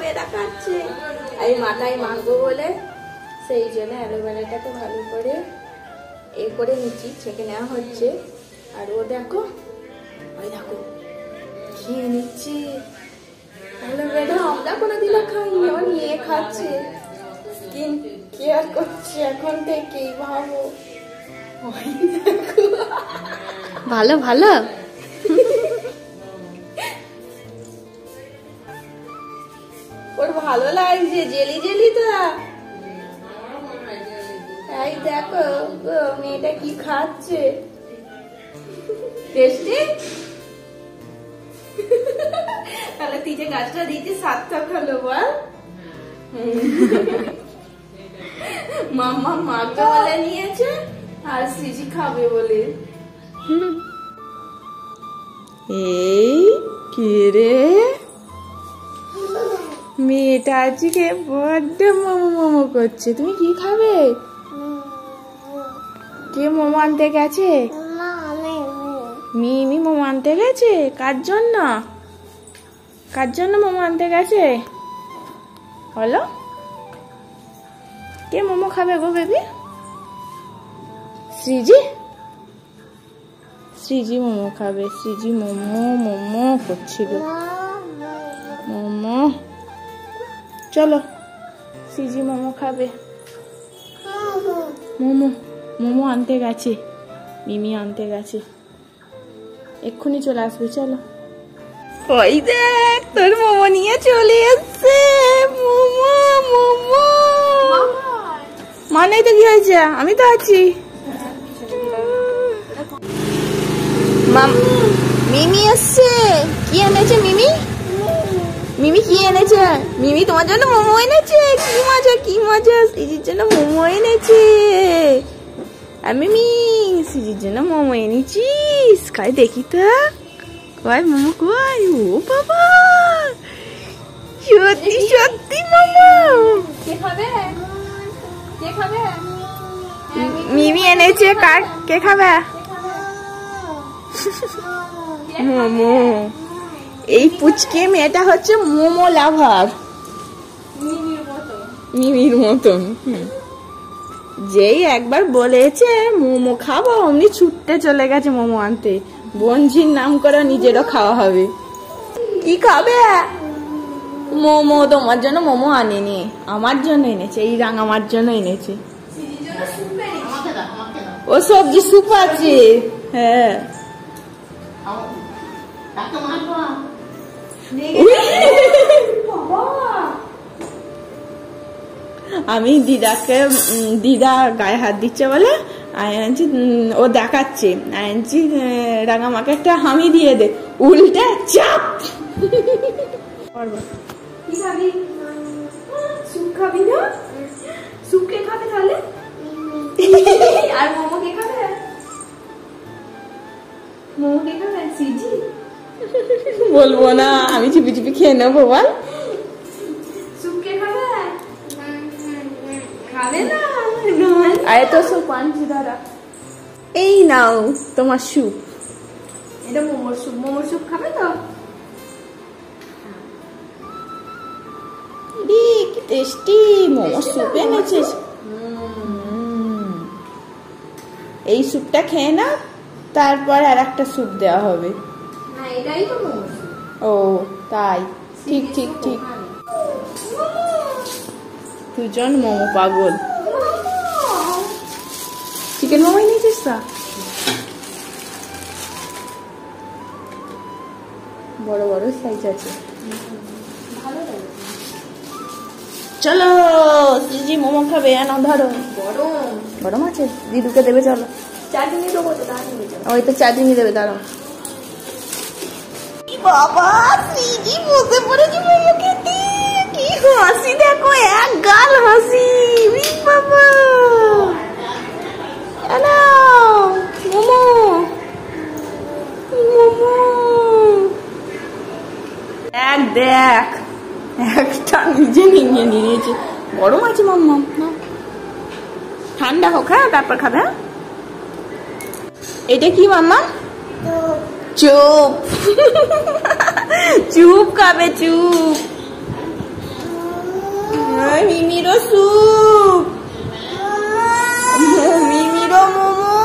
মেয়েটা খাচ্ছে। আমি মাথায় মাখবো বলে সেই জন্য অ্যালোভেরাটাকে ভালো করে করে নিচ্ছি, ছেঁকে নেওয়া হচ্ছে। আর ও দেখো, ওই দেখো খেয়ে নিচ্ছে অ্যালোভেরা। আমরা কোনোদিনও খাইনি, ও নিয়ে খাচ্ছে। স্কিন কেয়ার করছে এখন থেকেই, ভাবো। ভালো ভালো। ওর ভালো লাগছে, জেলি জেলি তো। এই দেখো মেয়েটা কি খাচ্ছে, টেস্টি। তাহলে তুই যে গাছটা দিয়েছি সার্থক হলো বল। মাম্মা মাকে বলে নিয়েছে আর সিজি খাবে বলে। এই কে রে, মেয়েটা আজকে বড্ড মোমো মোমো করছে। তুমি কি খাবে? কে মোমো আনতে গেছে? মিমি মোমো আনতে গেছে। কার জন্য? কার জন্য মোমো আনতে গেছে বলো? কে মোমো খাবে গো বেবি? সৃজি? সৃজি মোমো খাবে। সৃজি মোমো মোমো করছিল। মোমো, চলো সৃজি মোমো খাবে। মোমো মোমো আনতে গেছে, মিমি আনতে গেছে, এক্ষুনি চলে আসবে। চলো। ওই দেখ তোর মোমো নিয়ে চলে এসছে। মোমো মোমো মানে তো কি হয়েছে, আমি তো আছি। মিমি এসছে। কি এনেছে মিমি? মিমি কি এনেছে? মিমি তোমার জন্য মোমো এনেছে। কি মজা কি মজা, সিজির জন্য মোমো এনেছে। আর মিমি সিজির জন্য মোমো এনেছিস? খাই দেখি তো, কয় মোমো কয়। ও বাবা, সত্যি সত্যি মোমো। কে খাবে? কে খাবে? মিমি এনেছে। কার? কে খাবে? মোমো। এই পুচকে মেয়েটা হচ্ছে মোমো লাভার, মিমির মতন। যেই একবার বলেছে মোমো খাবো, অমনি ছুটতে চলে গেছে মোমো আনতে। বোনঝির নাম করে নিজেরও খাওয়া হবে। কি খাবে? মোমো। তোমার জন্য মোমো আনেনি, আমার জন্য এনেছে। এই রাং আমার জন্য এনেছে। ও সবজি স্যুপ আছে। হ্যাঁ, আমি দিদাকে, দিদা গায়ে হাত দিচ্ছে বলে আনছি, ও দেখাচ্ছে আনছি। রাঙামাকে একটা হামি দিয়ে দে, উল্টে চাপ। কি খাবি? স্যুপ খাবি না? স্যুপ কে খাবে তাহলে? আর মোমো কে খাবে? মোমো কে খাবে? সিজি। বলবো না, আমি চিপি চিপি খেয়ে নেবো। বল, স্যুপ কে খাবে? খাবে না? আরে তো স্যুপ আনছি দাদা। এই নাও তোমার স্যুপ। এটা মোমোর স্যুপ। মোমোর স্যুপ খাবে তো? কি টেস্টি মোমো স্যুপ এনেছিস। এই স্যুপটা খেয়ে না, তারপর আর একটা স্যুপ দেওয়া হবে। এটাই তো মোমো স্যুপ। ও তাই, ঠিক ঠিক ঠিক। দুজন মোমো পাগল। চিকেন মোমো নিয়েছিস তা? বড় বড় সাইজ আছে। চলো সিজি মোমো খাবে। না ধরো, গরম গরম আছে। দিদুকে দেবে। চলো, চাটনি দেবো তো। ওই তো চাটনি দেবে, দাঁড়াও। বাবা, সিজি বসে পড়েছি মোমো খেতে। কি হাসি দেখো, এক গাল হাসি। বাবা মোমো মোমো। এক দেখ, একটা নিজে নিয়ে নিয়েছে। গরম আছে মাম্মা, ঠান্ডা হোক। হ্যাঁ, তারপর খাবে। এটা কি মাম্মা? চুপ। চুপ খাবে, চুপ। মিমিরো স্যুপ, মিমিরো মোমো,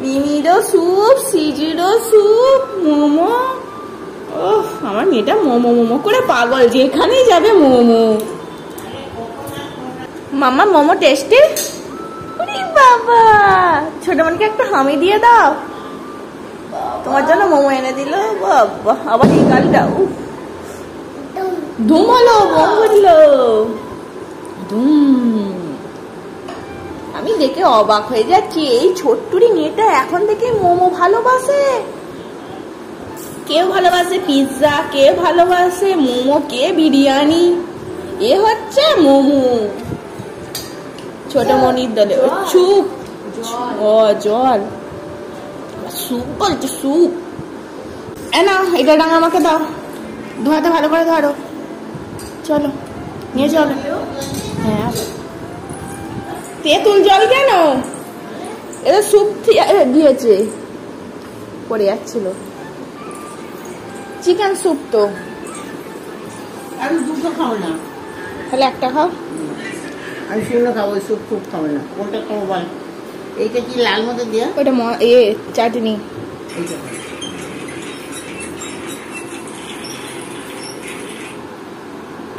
মিমিরো স্যুপ, সিজিরো স্যুপ, মোমো। ও আমার মেয়েটা মোমো মোমো করে পাগল, যেখানেই যাবে মোমো। মামা মোমো টেস্টি? বাবা ছোট মনকে একটা হামি দিয়ে দাও, তোমার জন্য মোমো এনে দিল। বাবা আবার এই গালটা ধুম হলো, বোম হলো ধুম। আমি দেখে অবাক হয়ে যাচ্ছি, এই ছোট্টুরি মেয়েটা এখন থেকে মোমো ভালোবাসে। কেউ ভালোবাসে পিৎজা, কে ভালোবাসে মোমো, কে বিরিয়ানি, এ হচ্ছে মোমো। ছোট মনির দলে চুপ। ও জল, স্যুপ বলছে স্যুপ। না এটা ডাঙা আমাকে দাও, ধোয়াতে ভালো করে ধরো। চলো নিয়ে চলো। হ্যাঁ তেঁতুল জল কেন? এটা স্যুপ দিয়েছে, পড়ে যাচ্ছিল। চিকেন স্যুপ তো। আমি দুটো খাবো না, তাহলে একটা খাও। আমি শুকনো খাবো, স্যুপ টুপ খাবো না। কোনটা খাবো বল? এইটা কি লাল মতো দিয়া? ওটা চাটনি। এইটা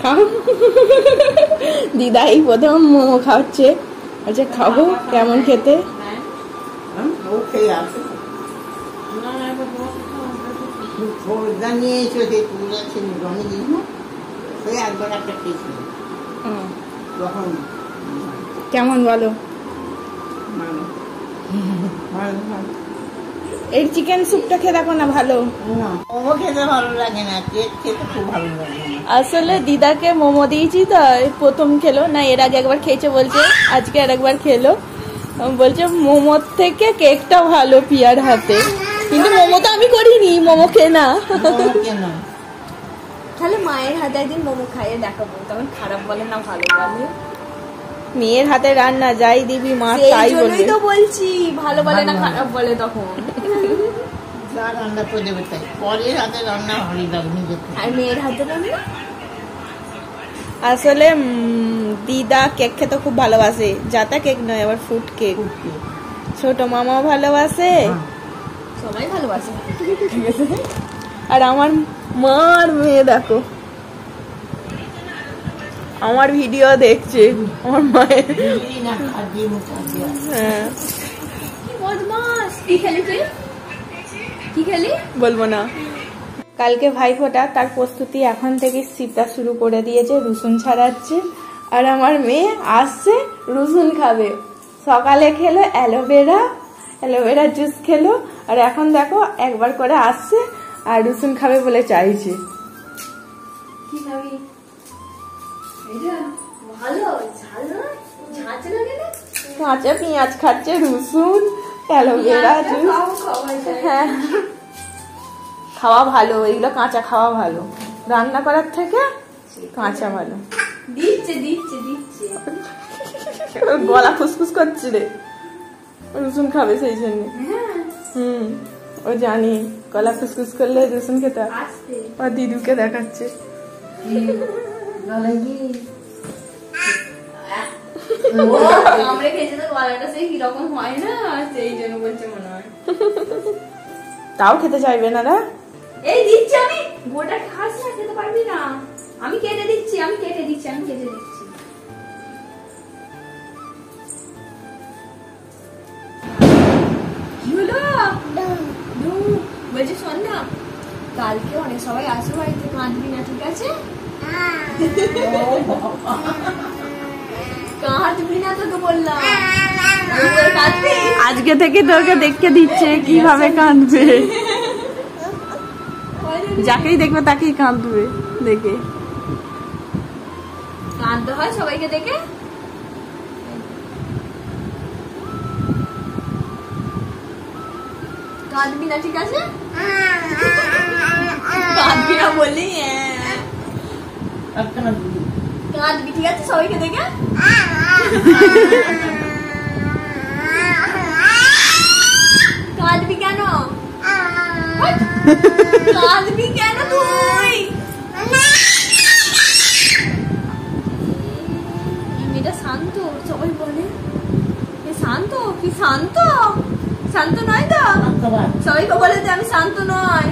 খাও। দিদা এই প্রথম মোমো খাচ্ছে, আচ্ছা খাবো কেমন খেতে। ও খেয়ে আসো, নিয়ে এসো, সেই তুলে আছে রঙে দিস না, সেই একবার একটা খেয়েছিল তখন। কেমন বলো? ভালো ভালো ভালো। এই চিকেন স্যুপটা খেয়ে দেখো না, ভালো। মোমো খেতে ভালো লাগে না, কেক খেতে খুব ভালো লাগে। আসলে দিদাকে মোমো দিয়েছি তো, প্রথম খেলো না, এর আগে একবার খেয়েছে বলছে, আজকে আর একবার খেলো। বলছে মোমোর থেকে কেকটা ভালো পিয়ার হাতে, কিন্তু মোমো তো আমি করিনি, মোমো খেয়ে না। তাহলে মায়ের হাতে একদিন মোমো খাইয়ে দেখাবো, তখন খারাপ বলে না ভালো বলে। মেয়ের হাতে রান্না যাই দিবি মা তাই বলবে। তো বলছি ভালো বলে না খারাপ বলে, তখন রান্না করে দেবে তাই। পরের হাতে রান্না ভালোই লাগবে, আর মেয়ের হাতে রান্না। আসলে দিদা কেক খেতে খুব ভালোবাসে, যাতা কেক নয়, আবার ফুড কেক। ছোট মামাও ভালোবাসে, সবাই ভালোবাসে। আর আমার মার মেয়ে দেখো, আমার ভিডিও দেখছে আমার মায়ের। হ্যাঁ কি খেলি বলবো না। কালকে ভাইফোঁটা, তার প্রস্তুতি এখন থেকে সিপটা শুরু করে দিয়েছে, রসুন ছাড়াচ্ছে। আর আমার মেয়ে আসছে রসুন খাবে, সকালে খেলো অ্যালোভেরা জুস খেলো, আর এখন দেখো একবার করে আসছে আর রসুন খাবে বলে চাইছে। কি খাবি? কাঁচা পেঁয়াজ খাচ্ছে, রসুন, অ্যালোভেরা জুস। হ্যাঁ খাওয়া ভালো, এগুলো কাঁচা খাওয়া ভালো, রান্না করার থেকে কাঁচা ভালো। দিচ্ছে দিচ্ছে দিচ্ছে, গলা ফুসফুস করছে রে, রসুন খাবে সেই জন্য। ও জানি গলা ফুসফুস করলে রসুন খেতে। আর দিদুকে দেখাচ্ছে তাও খেতে চাইবে না রা। এই দিচ্ছি আমি, গোটা খাস না, খেতে পারবি না, আমি কেটে দিচ্ছি। কি হলো? বলছি শোন না, কালকে অনেক সবাই আসবে বাড়িতে, কাঁদবি না ঠিক আছে? কাঁদবি না তো বললাম। আজকে থেকে তোকে দেখে দিচ্ছে কিভাবে কাঁদবে, যাকেই দেখবে তাকেই কাঁদবে দেখে। কাঁদতে হয় সবাইকে দেখে। কাঁদবি না ঠিক আছে? কাঁদবি না বললি কাঁদবি ঠিক আছে সবাইকে দেখে? কাঁদবি কেন? কাঁদবি কেন তুই? কি শান্ত, শান্ত নয় তো? আবার সবাইকে বলে যে আমি শান্ত নয়।